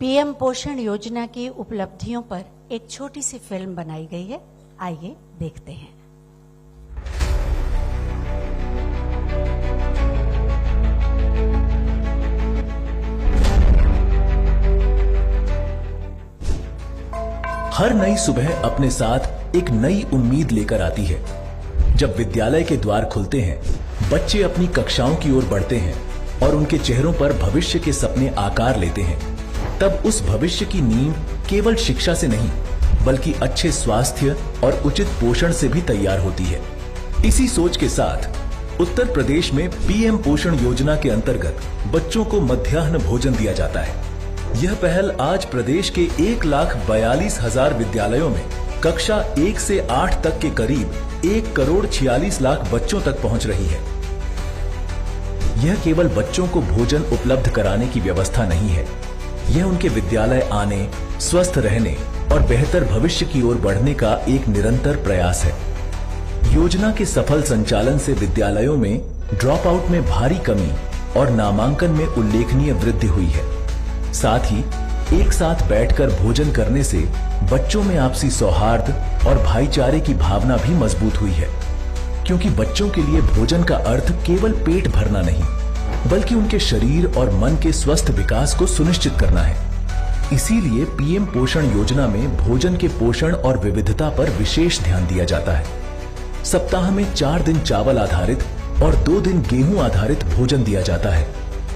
PM पोषण योजना की उपलब्धियों पर एक छोटी सी फिल्म बनाई गई है। आइए देखते हैं। हर नई सुबह अपने साथ एक नई उम्मीद लेकर आती है। जब विद्यालय के द्वार खुलते हैं, बच्चे अपनी कक्षाओं की ओर बढ़ते हैं और उनके चेहरों पर भविष्य के सपने आकार लेते हैं, तब उस भविष्य की नींव केवल शिक्षा से नहीं, बल्कि अच्छे स्वास्थ्य और उचित पोषण से भी तैयार होती है। इसी सोच के साथ उत्तर प्रदेश में पीएम पोषण योजना के अंतर्गत बच्चों को मध्याह्न भोजन दिया जाता है। यह पहल आज प्रदेश के 1,42,000 विद्यालयों में कक्षा 1 से 8 तक के करीब 1,46,00,000 बच्चों तक पहुंच रही है। यह केवल बच्चों को भोजन उपलब्ध कराने की व्यवस्था नहीं है, यह उनके विद्यालय आने, स्वस्थ रहने और बेहतर भविष्य की ओर बढ़ने का एक निरंतर प्रयास है। योजना के सफल संचालन से विद्यालयों में ड्रॉप आउट में भारी कमी और नामांकन में उल्लेखनीय वृद्धि हुई है। साथ ही एक साथ बैठकर भोजन करने से बच्चों में आपसी सौहार्द और भाईचारे की भावना भी मजबूत हुई है, क्योंकि बच्चों के लिए भोजन का अर्थ केवल पेट भरना नहीं, बल्कि उनके शरीर और मन के स्वस्थ विकास को सुनिश्चित करना है। इसीलिए पीएम पोषण योजना में भोजन के पोषण और विविधता पर विशेष ध्यान दिया जाता है। सप्ताह में 4 दिन चावल आधारित और 2 दिन गेहूं आधारित भोजन दिया जाता है।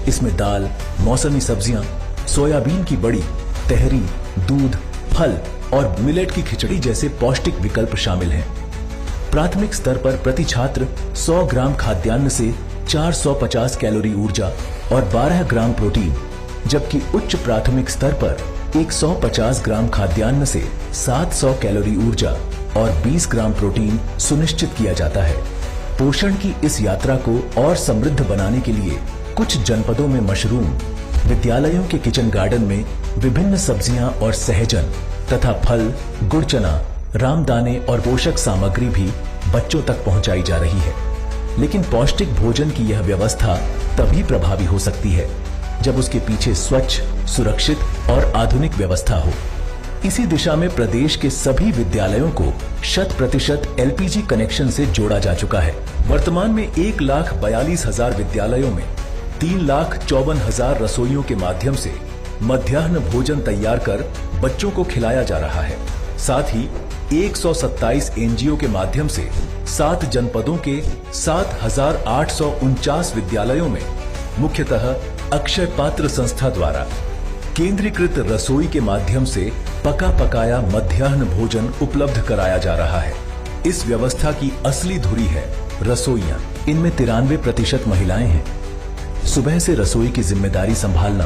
इसमें दाल, मौसमी सब्जियां, सोयाबीन की बड़ी, तहरी, दूध, फल और मिलेट की खिचड़ी जैसे पौष्टिक विकल्प शामिल हैं। प्राथमिक स्तर पर प्रति छात्र 100 ग्राम खाद्यान्न से 450 कैलोरी ऊर्जा और 12 ग्राम प्रोटीन, जबकि उच्च प्राथमिक स्तर पर 150 ग्राम खाद्यान्न से 700 कैलोरी ऊर्जा और 20 ग्राम प्रोटीन सुनिश्चित किया जाता है। पोषण की इस यात्रा को और समृद्ध बनाने के लिए कुछ जनपदों में मशरूम, विद्यालयों के किचन गार्डन में विभिन्न सब्जियां और सहजन तथा फल, गुड़ चना, रामदाने और पोषक सामग्री भी बच्चों तक पहुंचाई जा रही है। लेकिन पौष्टिक भोजन की यह व्यवस्था तभी प्रभावी हो सकती है जब उसके पीछे स्वच्छ, सुरक्षित और आधुनिक व्यवस्था हो। इसी दिशा में प्रदेश के सभी विद्यालयों को 100% एलपीजी कनेक्शन से जोड़ा जा चुका है। वर्तमान में 1,42,000 विद्यालयों में 3,54,000 रसोइयों के माध्यम से मध्याह्न भोजन तैयार कर बच्चों को खिलाया जा रहा है। साथ ही 127 एनजीओ के माध्यम से 7 जनपदों के 7,849 विद्यालयों में मुख्यतः अक्षय पात्र संस्था द्वारा केंद्रीकृत रसोई के माध्यम से पका पकाया मध्याह्न भोजन उपलब्ध कराया जा रहा है। इस व्यवस्था की असली धुरी है रसोइयां। इनमें 93% महिलाएं हैं। सुबह से रसोई की जिम्मेदारी संभालना,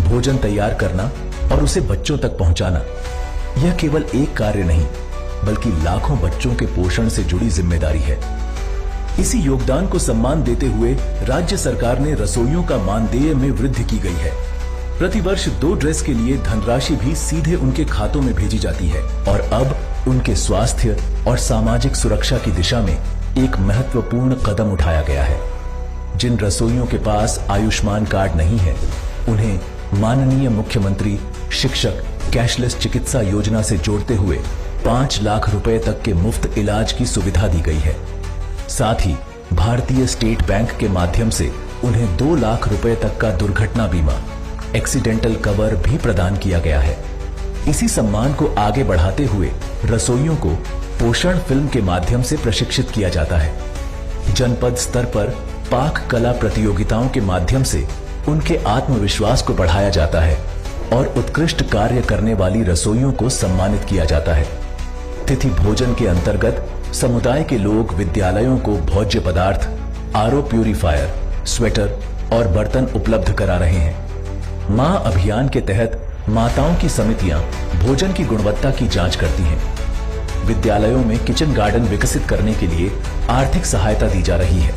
भोजन तैयार करना और उसे बच्चों तक पहुंचाना, यह केवल एक कार्य नहीं, बल्कि लाखों बच्चों के पोषण से जुड़ी जिम्मेदारी है। इसी योगदान को सम्मान देते हुए राज्य सरकार ने रसोइयों का मानदेय में वृद्धि की गई है। प्रतिवर्ष 2 ड्रेस के लिए धनराशि भी सीधे उनके खातों में भेजी जाती है और अब उनके स्वास्थ्य और सामाजिक सुरक्षा की दिशा में एक महत्वपूर्ण कदम उठाया गया है। जिन रसोइयों के पास आयुष्मान कार्ड नहीं है, उन्हें माननीय मुख्यमंत्री शिक्षक कैशलेस चिकित्सा योजना से जोड़ते हुए 5 लाख रुपए तक के मुफ्त इलाज की सुविधा दी गई है। साथ ही भारतीय स्टेट बैंक के माध्यम से उन्हें 2 लाख रुपए तक का दुर्घटना बीमा, एक्सीडेंटल कवर भी प्रदान किया गया है। इसी सम्मान को आगे बढ़ाते हुए रसोइयों को पोषण फिल्म के माध्यम से प्रशिक्षित किया जाता है। जनपद स्तर पर पाक कला प्रतियोगिताओं के माध्यम से उनके आत्मविश्वास को बढ़ाया जाता है और उत्कृष्ट कार्य करने वाली रसोइयों को सम्मानित किया जाता है। तिथि भोजन के अंतर्गत समुदाय के लोग विद्यालयों को भोज्य पदार्थ, आरओ प्यूरिफायर, स्वेटर और बर्तन उपलब्ध करा रहे हैं। मां अभियान के तहत माताओं की समितियां भोजन की गुणवत्ता की जांच करती हैं। विद्यालयों में किचन गार्डन विकसित करने के लिए आर्थिक सहायता दी जा रही है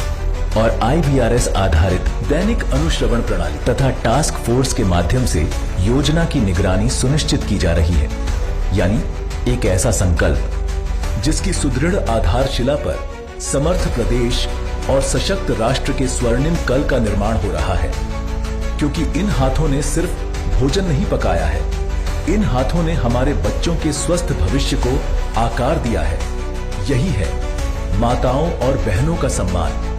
और IVRS आधारित दैनिक अनुश्रवण प्रणाली तथा टास्क फोर्स के माध्यम से योजना की निगरानी सुनिश्चित की जा रही है। यानी एक ऐसा संकल्प जिसकी सुदृढ़ आधारशिला पर समर्थ प्रदेश और सशक्त राष्ट्र के स्वर्णिम कल का निर्माण हो रहा है, क्योंकि इन हाथों ने सिर्फ भोजन नहीं पकाया है, इन हाथों ने हमारे बच्चों के स्वस्थ भविष्य को आकार दिया है। यही है माताओं और बहनों का सम्मान।